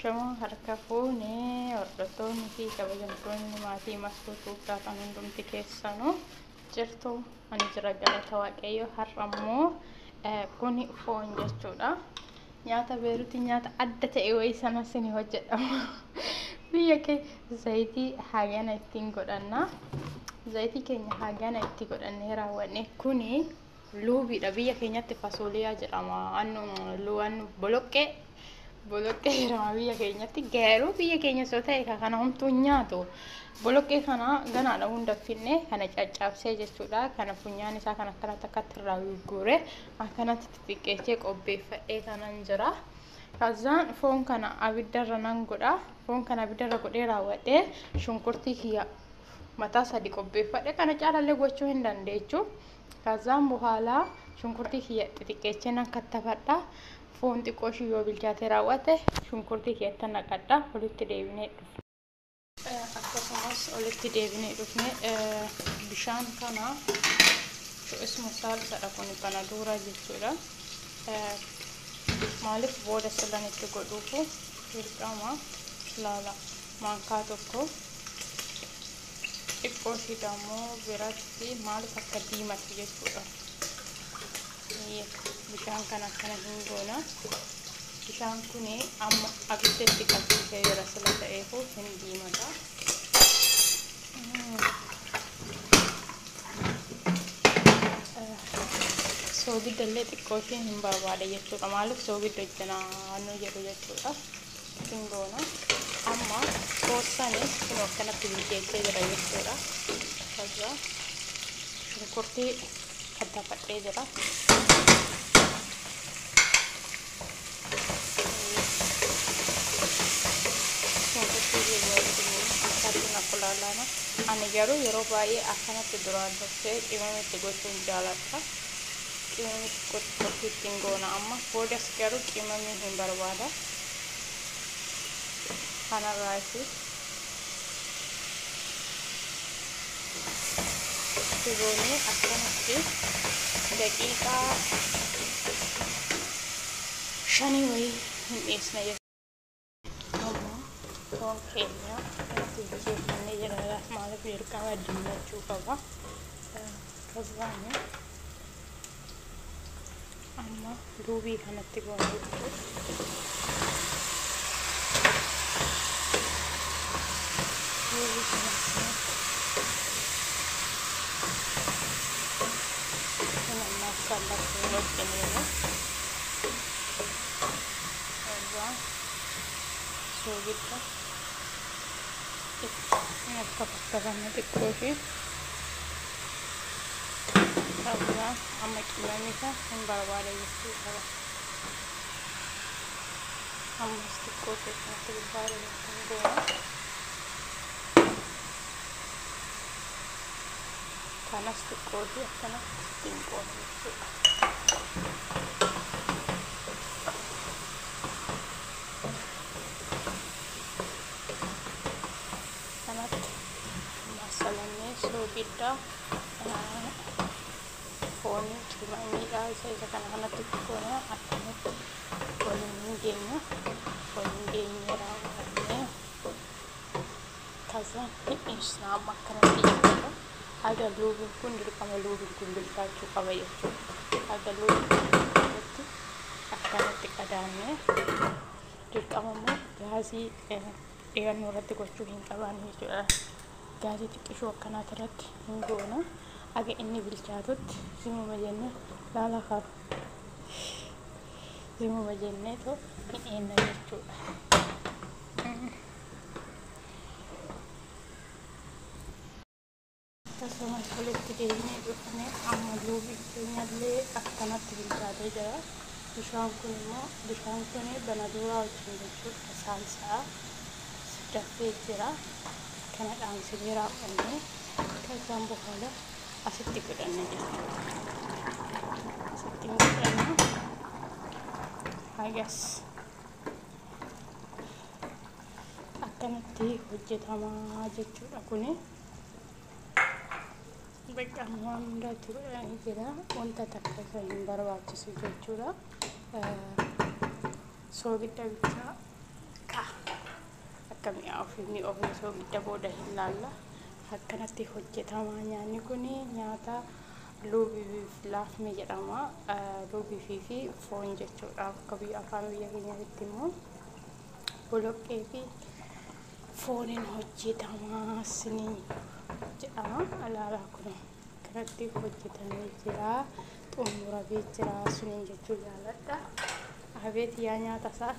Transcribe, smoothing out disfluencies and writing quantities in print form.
Ashama harka fuunee hordoftoonni fi kabajamtoonni maatii mastuu tuutaa kan hundumti keessanuu jirtu ani jira galata waaqayyo har'a immoo kuni foon jechuudha. Nyaata beeruuti nyaata adda ta'e wayii sana sini hojjedhama. Biyya kee zayitii hagana ittiin godhanna. Zayitii keenya hagana itti godhannee raawwanne kuni luubiidha. Biyya keenyatti fasuuliyaa jedhama. Annu boloqqee jedhama biyya keenyatti. Garuu biyya keenya soo ta'e kana homtuu nyaatu. Boloqqee kana ganaadha hunda finne kana caccabsee jechuudha. Kana funyaan isaa kan akkanatti akkatti irraa gurgure akkanatti xixiqqeessee qopheeffadhee kanan jira. Kazaan foon kana abiddarra nan godha. Foon kana abiddarra godhee raawwadhee shunkurtii kiyya mataa sadi qopheeffadhe kana caalallee gochuu hin dandeechu. Kazaan buhaalaa shunkurtii kiyya xixiqqeessee nan kattafadha. Foon xiqqoo yoo bilchaatee raawwate shunkurtii kiyyatti naqadha. Walitti deebinee dhufna. Akkasumas walitti deebinee dhufne bishaan kana isuma saalsadha kun kana dura jechuudha. Maaliif booda silan itti godhuufu dirqama laala maankaa tokko xiqqoo shiidammoo biratti maaliif akka diimatti jechuudha. Bishaan kana akkana hin goona. Bishaan kuni amma abiddeetti qabsiisee jira sila ta'eefu hin diimata. Soogidda xiqqoo isheen hin barbaade jechuudha. Maaliif soogidda hojjannu jedhu jechuudha. Hin goona. Amma soossanis kun akkanatti bilcheessee jira jechuudha. Kaza shunkurtii kattafadhee jira. Ani garuu yeroo baay'ee akkanatti duraan dursee qimamitti gochuun jaaladha. Qimamitti gochuun ittiin goona amma boodas garuu qimamii hin barbaada. Kanarraas goonee akkanatti daqiiqaa 5 wayii hin dhiisna jechuudha. Foon keenya itti bilcheeffannee jira. Maaliif dirqama diimachuu qaba. Kazaani amma luubii kanatti goona jechuudha. Luubii kanatti kan ammaaf kallattii wajjiniin soogidda akka fakkatanne xiqqoo fi kaza amma qimamii isaa hin barbaade jechuudha. Ammas xiqqoo keessatti barbaade hin goona. Kanas xiqqoo fi akkanatti ittiin qoona jechuudha. Soogidda foon qimamiidha isa kana kanatti goona akkanatti waliin geenya raawwannee kaza dhiisna amma akkanatti jechuudha. Haga luubiin kun dirqama luubiin kun bilchaachuu qaba jechuudha. Haga luubiin kun akkanatti qadaannee dirqama immoo gaazii dhiyannoo irratti gochuu hin qaban jechuudha. Gaazii xiqqishoo akkanaati irratti hin goona. Aga inni bilchaatutti zimuma jennee laala karu. Zimuma jennee too hin eenna jechuudha. Akkasumas walitti deebinee dhufnee amma luubii keenyallee akkanatti bilchaatee jira. Bishaan kun immoo bishaan kun bana duraa wajjin jechuudha. Saalsaa dafee jira. Kana dhaamsinee raawwannee kazaan buhaala asitti godhanne jechuudha. Asitti godhanne hagas akkanatti hojjetamaa jechuudha. Kuni bakka waan hundatti godhanii jira. Wanta takka isa hin barbaachisu jechuudha. Soogidda bichaa akka mi'aawuuf mi'oofni soo ibidda booda hin laalla. Akkanatti hojjetamaa nyaanni kun nyaata loobii fi laafme jedhama. Loobii fi foon jechuudha. Akka biyya afaan biyya keenyaatti immoo boloqqee fi fooniin hojjetamaa siniin jedhama. Alaalaa kun akkanatti hojjetamee jira. Xumuramee jira suniin jechuu jaalladha. Abeet yaa nyaata isaa